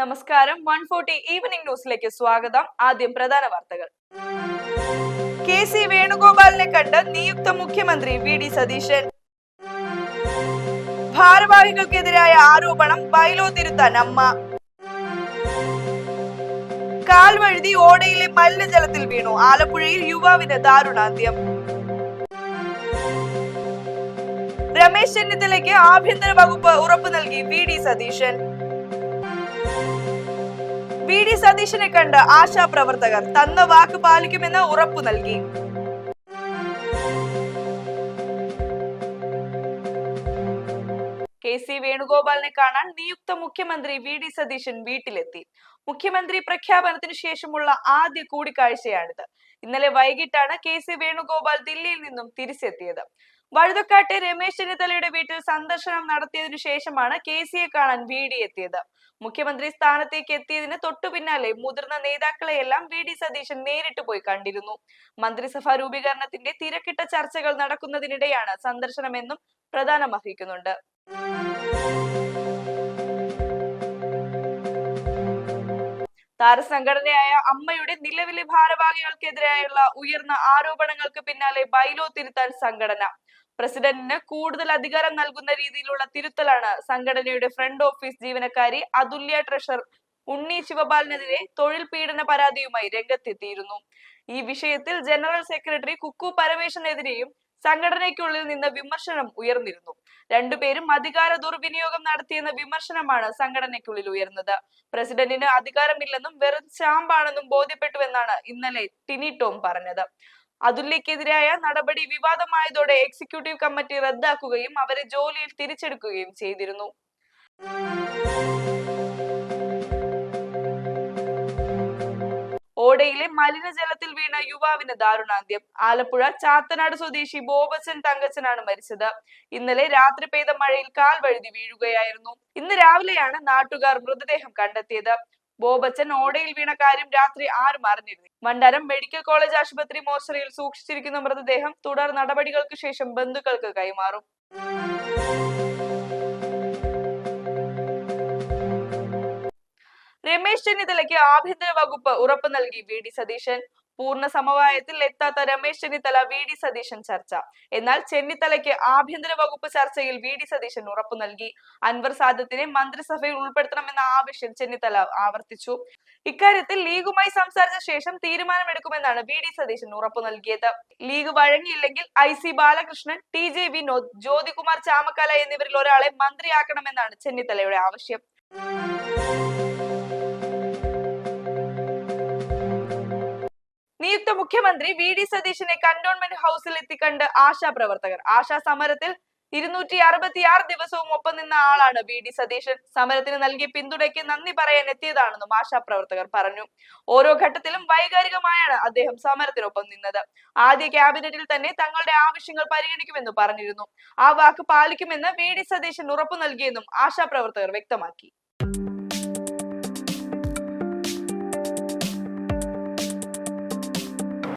നമസ്കാരം 140 ഈവനിംഗ് ന്യൂസിലേക്ക് സ്വാഗതം. ആദ്യം പ്രധാന വാർത്തകൾ. കെ.സി. വേണുഗോപാലിനെ കണ്ട് നിയുക്ത മുഖ്യമന്ത്രി വി.ഡി. സതീശൻ. ഭാരവാഹികൾക്കെതിരായ ആരോപണം ബൈലോ തിരുത്താൻ അമ്മ. കാൽ വഴുതി ഓടയിലെ മലിനജലത്തിൽ വീണു. ആലപ്പുഴയിൽ യുവാവിന് ദാരുണാന്ത്യം. രമേശ് ചെന്നിത്തലയ്ക്ക് ആഭ്യന്തര വകുപ്പ് ഉറപ്പു നൽകി വി.ഡി. സതീശൻ. വി.ഡി. സതീശനെ കണ്ട് ആശാപ്രവർത്തകർ തന്ന വാക്ക് പാലിക്കുമെന്ന് ഉറപ്പു നൽകി. കെ.സി. വേണുഗോപാലിനെ കാണാൻ നിയുക്ത മുഖ്യമന്ത്രി വി.ഡി. സതീശൻ വീട്ടിലെത്തി. മുഖ്യമന്ത്രി പ്രഖ്യാപനത്തിന് ശേഷമുള്ള ആദ്യ കൂടിക്കാഴ്ചയാണിത്. ഇന്നലെ വൈകിട്ടാണ് കെ.സി. വേണുഗോപാൽ ദില്ലിയിൽ നിന്നും തിരിച്ചെത്തിയത്. വഴുതക്കാട്ടെ രമേശ് ചെന്നിത്തലയുടെ വീട്ടിൽ സന്ദർശനം നടത്തിയതിനു ശേഷമാണ് കെ.സിയെ കാണാൻ വി.ഡി. എത്തിയത്. മുഖ്യമന്ത്രി സ്ഥാനത്തേക്ക് എത്തിയതിന് തൊട്ടു പിന്നാലെ മുതിർന്ന നേതാക്കളെയെല്ലാം വി.ഡി. സതീശൻ നേരിട്ട് പോയി കണ്ടിരുന്നു. മന്ത്രിസഭാ രൂപീകരണത്തിന്റെ തിരക്കിട്ട ചർച്ചകൾ നടക്കുന്നതിനിടെയാണ് സന്ദർശനമെന്നും പ്രധാനം അർഹിക്കുന്നുണ്ട്. താരസംഘടനയായ അമ്മയുടെ നിലവിലെ ഭാരവാഹികൾക്കെതിരായുള്ള ഉയർന്ന ആരോപണങ്ങൾക്ക് പിന്നാലെ ബൈലോ തിരുത്താൻ സംഘടന. പ്രസിഡന്റിന് കൂടുതൽ അധികാരം നൽകുന്ന രീതിയിലുള്ള തിരുത്തലാണ് സംഘടനയുടെ ഫ്രണ്ട് ഓഫീസ് ജീവനക്കാരി അതുല്യ ട്രഷറർ ഉണ്ണി ശിവപാലിനെതിരെ തൊഴിൽ പീഡന പരാതിയുമായി രംഗത്തെത്തിയിരുന്നു. ഈ വിഷയത്തിൽ ജനറൽ സെക്രട്ടറി കുക്കു പരമേശ്വരനെതിരെയും സംഘടനയ്ക്കുള്ളിൽ നിന്ന് വിമർശനം ഉയർന്നിരുന്നു. രണ്ടുപേരും അധികാര ദുർവിനിയോഗം നടത്തിയെന്ന വിമർശനമാണ് സംഘടനയ്ക്കുള്ളിൽ ഉയർന്നത്. പ്രസിഡന്റിന് അധികാരമില്ലെന്നും വെറും സ്റ്റാമ്പാണെന്നും ബോധ്യപ്പെട്ടുവെന്നാണ് ഇന്നലെ ടിനി ടോം പറഞ്ഞത്. അതുല്യക്കെതിരായ നടപടി വിവാദമായതോടെ എക്സിക്യൂട്ടീവ് കമ്മിറ്റി റദ്ദാക്കുകയും അവരെ ജോലിയിൽ തിരിച്ചെടുക്കുകയും ചെയ്തിരുന്നു. ഓടയിലെ മലിനജലത്തിൽ വീണ യുവാവിന് ദാരുണാന്ത്യം. ആലപ്പുഴ ചാത്തനാട് സ്വദേശി ബോബച്ചൻ തങ്കച്ചനാണ് മരിച്ചത്. ഇന്നലെ രാത്രി പെയ്ത മഴയിൽ കാൽ വഴുതി വീഴുകയായിരുന്നു. ഇന്ന് രാവിലെയാണ് നാട്ടുകാർ മൃതദേഹം കണ്ടെത്തിയത്. ബോബച്ചൻ ഓടയിൽ വീണ കാര്യം രാത്രി ആരും അറിഞ്ഞിരുന്നു. മണ്ഡലം മെഡിക്കൽ കോളേജ് ആശുപത്രി മോർച്ചറിയിൽ സൂക്ഷിച്ചിരിക്കുന്ന മൃതദേഹം തുടർ നടപടികൾക്ക് ശേഷം ബന്ധുക്കൾക്ക് കൈമാറും. രമേശ് ചെന്നിത്തലയ്ക്ക് ആഭ്യന്തര വകുപ്പ് ഉറപ്പ് നൽകി വി.ഡി. സതീശൻ. പൂർണ്ണ സമവായത്തിൽ എത്താത്ത രമേശ് ചെന്നിത്തല വി.ഡി. സതീശൻ ചർച്ച. എന്നാൽ ചെന്നിത്തലയ്ക്ക് ആഭ്യന്തര വകുപ്പ് ചർച്ചയിൽ വി.ഡി. സതീശൻ ഉറപ്പു നൽകി. അൻവർ സാദത്തിനെ മന്ത്രിസഭയിൽ ഉൾപ്പെടുത്തണമെന്ന ആവശ്യം ചെന്നിത്തല ആവർത്തിച്ചു. ഇക്കാര്യത്തിൽ ലീഗുമായി സംസാരിച്ച ശേഷം തീരുമാനമെടുക്കുമെന്നാണ് വി.ഡി. സതീശൻ ഉറപ്പു നൽകിയത്. ലീഗ് വഴങ്ങിയില്ലെങ്കിൽ ഐ.സി. ബാലകൃഷ്ണൻ, ടി.ജെ. വിനോദ്, ജ്യോതികുമാർ ചാമക്കാല എന്നിവരിൽ ഒരാളെ മന്ത്രിയാക്കണമെന്നാണ് ചെന്നിത്തലയുടെ ആവശ്യം. നിയുക്ത മുഖ്യമന്ത്രി വി.ഡി. സതീശനെ കന്റോൺമെന്റ് ഹൗസിൽ എത്തിക്കണ്ട് ആശാപ്രവർത്തകർ. ആശാ സമരത്തിൽ 266 ദിവസവും ഒപ്പം നിന്ന ആളാണ് വി.ഡി. സതീശൻ. സമരത്തിന് നൽകിയ പിന്തുണയ്ക്ക് നന്ദി പറയാൻ എത്തിയതാണെന്നും ആശാപ്രവർത്തകർ പറഞ്ഞു. ഓരോ ഘട്ടത്തിലും വൈകാരികമായാണ് അദ്ദേഹം സമരത്തിനൊപ്പം നിന്നത്. ആദ്യ ക്യാബിനറ്റിൽ തന്നെ തങ്ങളുടെ ആവശ്യങ്ങൾ പരിഗണിക്കുമെന്ന് പറഞ്ഞിരുന്നു. ആ വാക്ക് പാലിക്കുമെന്ന് വി.ഡി. സതീശൻ ഉറപ്പു നൽകിയെന്നും ആശാപ്രവർത്തകർ വ്യക്തമാക്കി.